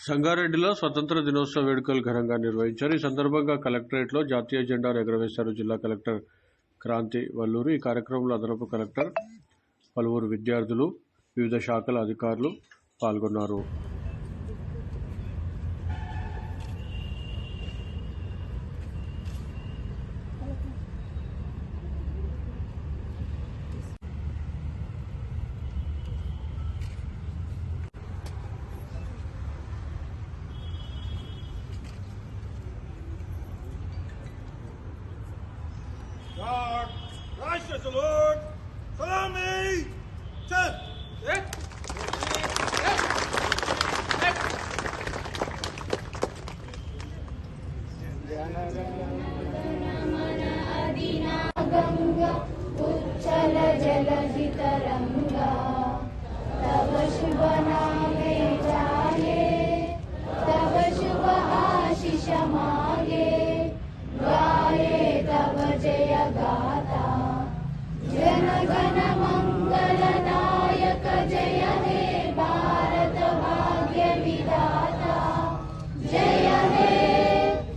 సంగారెడ్డిలో స్వతంత్ర దినోత్సవ వేడుకలు ఘనంగా నిర్వహించారు. ఈ సందర్భంగా కలెక్టరేట్లో జాతీయ జెండాను ఎగురవేశారు జిల్లా కలెక్టర్ క్రాంతి వల్లూరు. ఈ కార్యక్రమంలో అదనపు కలెక్టర్, పలువురు విద్యార్థులు, వివిధ శాఖల అధికారులు పాల్గొన్నారు. God, righteous the Lord, salami, check. Ganga उच्चल जलधितरंगा तव शुभ नामे जाये तव शुभ आशीष मागे गाये तव जय गाथा जन गण मंगल नायक जय हे भारत भाग्य विधाता जय हे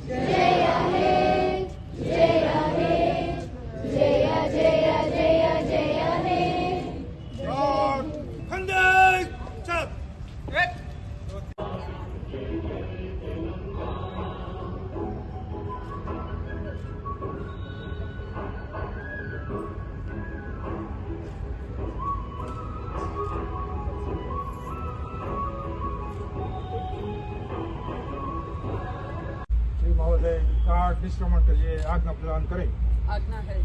जय हे जय हे जय जय जय जय हे God, Khande, check. श्री महोदय कार्ड निष्क्रमण के लिए आज्ञा प्रदान करें। आज्ञा है।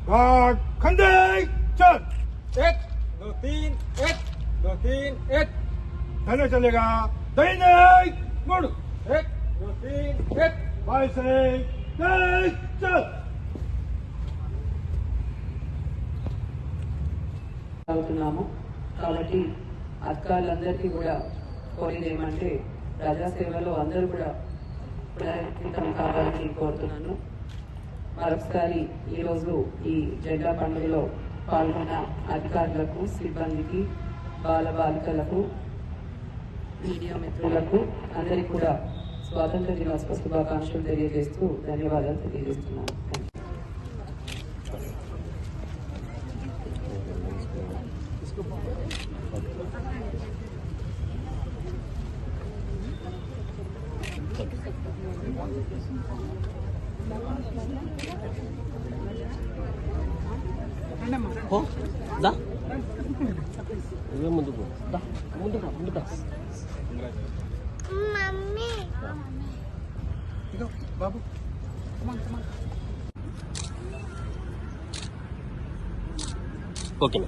गार्ड खंडे चल 1 2 3 1 2 3 1 पहले चलेगा दैनिक मुड़ 1 2 3 1 बाई से चल అవుతున్నాము కాబట్టి అధికారులందరికీ కూడా కోరేది ఏమంటే ప్రజాసేవలో అందరూ కూడా ప్రయత్నితం కావాలని కోరుతున్నాను. మరొకసారి ఈరోజు ఈ జెండా పండుగలో పాల్గొన్న అధికారులకు, సిబ్బందికి, బాలబాలికలకు, మీడియా మిత్రులకు అందరికీ కూడా స్వాతంత్ర దినోత్సవ శుభాకాంక్షలు తెలియజేస్తూ ధన్యవాదాలు తెలియజేస్తున్నాను. మమ్మీ बाबू ఓకే.